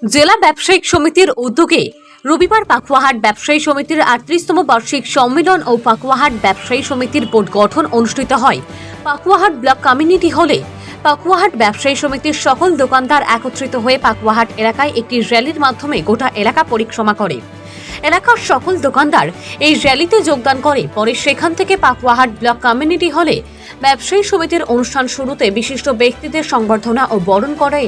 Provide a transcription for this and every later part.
জেলা ব্যবসায়িক সমিতির উদ্যোগে রবিবার পাকুয়াহাট ব্যবসায়ী সমিতির ৩৮তম বার্ষিক সম্মেলন ও পাকুয়াহাট ব্যবসায়ী সমিতির বোর্ড গঠন অনুষ্ঠিত হয় পাকুয়াহাট ব্লক কমিউনিটি হলে। পাকুয়াহাট ব্যবসায়ী সমিতির সকল দোকানদার একত্রিত হয়ে পাকুয়াহাট এলাকায় একটি র্যালির মাধ্যমে গোটা এলাকা পরিক্রমা করে। এলাকার সকল দোকানদার এই র্যালিতে যোগদান করে। পরে সেখান থেকে পাকুয়াহাট ব্লক কমিউনিটি হলে ব্যবসায়ী সমিতির অনুষ্ঠান শুরুতে বিশিষ্ট ব্যক্তিদের সংবর্ধনা ও বরণ করে।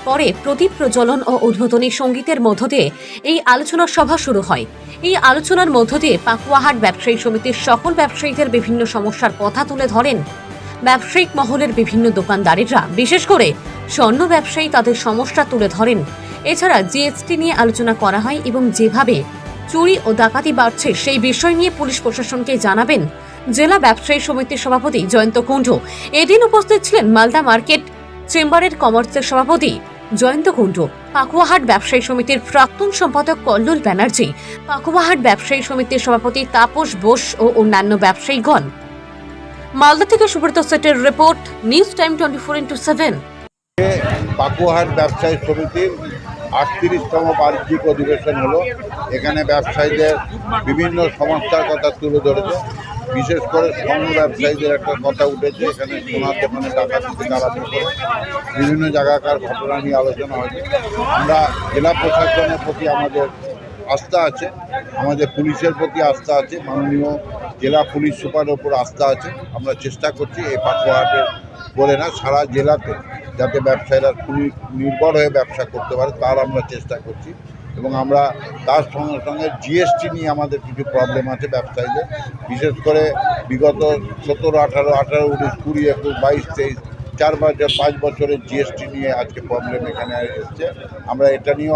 পরে প্রদীপ প্রজ্বলন ও উদ্বোধনী সঙ্গীতের মধ্য দিয়ে এই আলোচনা সভা শুরু হয়। এই আলোচনার মধ্য দিয়ে পাকুয়াহাট ব্যবসায়ী সমিতির সকল ব্যবসায়ীদের বিভিন্ন সমস্যার কথা তুলে ধরেন ব্যবসায়িক মহলের বিভিন্ন দোকানদারেরা। বিশেষ করে স্বর্ণ ব্যবসায়ী তাদের সমস্যা তুলে ধরেন। এছাড়া জিএসটি নিয়ে আলোচনা করা হয় এবং যেভাবে চুরি ও ডাকাতি বাড়ছে সেই বিষয় নিয়ে পুলিশ প্রশাসনকে জানাবেন জেলা ব্যবসায়ী সমিতির সভাপতি জয়ন্ত কুণ্ড। এদিন উপস্থিত ছিলেন মালদা মার্কেট চেম্বারের কমার্সের সভাপতি জয়ন্ত কুণ্ড, পাকুয়াহাট ব্যবসায়ী সমিতির প্রাক্তন সম্পাদক কল্লোল ব্যানার্জি, পাকুয়াহাট ব্যবসায়ী সমিতির সভাপতি তাপস বোস ও অন্যান্য ব্যবসায়ীগণ। মালদা থেকে সুব্রত সেটের report, news time 24x7। Pakuahat ব্যবসায়ী সমিতির ৩৮তম বার্ষিক অধিবেশন হলো। এখানে ব্যবসায়ীদের বিভিন্ন সমস্যার কথা তুলে ধরেছে। বিশেষ করে স্বর্ণ ব্যবসায়ীদের একটা কথা উঠেছে। এখানে সোনার দোকানে ডাকাতি থেকে আরম্ভ করে বিভিন্ন জায়গাকার ঘটনা নিয়ে আলোচনা হয়েছে। আমরা জেলা প্রশাসনের প্রতি আমাদের আস্থা আছে, আমাদের পুলিশের প্রতি আস্থা আছে, মাননীয় জেলা পুলিশ সুপারের ওপর আস্থা আছে। আমরা চেষ্টা করছি এই পাকুয়াহাটের বলে না, সারা জেলাতে যাতে ব্যবসায়ীরা খুবই নির্ভর হয়ে ব্যবসা করতে পারে তার আমরা চেষ্টা করছি। এবং আমরা তার সঙ্গে সঙ্গে জিএসটি নিয়ে আমাদের কিছু প্রবলেম আছে ব্যবসায়ীদের। বিশেষ করে বিগত 17, 18, 19, 20, 21, 22, 23, 4 বছর 5 বছরের জিএসটি নিয়ে আজকে প্রবলেম এখানে এসছে। আমরা এটা নিয়েও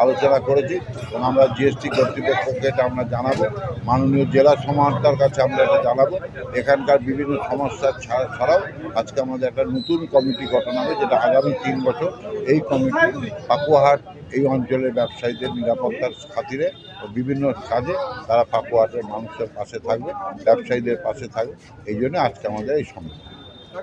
আলোচনা করেছি এবং আমরা জিএসটি কর্তৃপক্ষকে এটা আমরা জানাবো, মাননীয় জেলা সমাহর্তার কাছে আমরা এটা জানাবো। এখানকার বিভিন্ন সমস্যা ছাড়াও আজকে আমাদের একটা নতুন কমিটি গঠন হবে, যেটা আগামী 3 বছর এই কমিটি পাকুয়াহাট এই অঞ্চলের ব্যবসায়ীদের নিরাপত্তার খাতিরে ও বিভিন্ন কাজে তারা পাকুয়াহাটের মানুষের পাশে থাকবে, ব্যবসায়ীদের পাশে থাকবে। এই জন্য আজকে আমাদের এই সম্মেলন।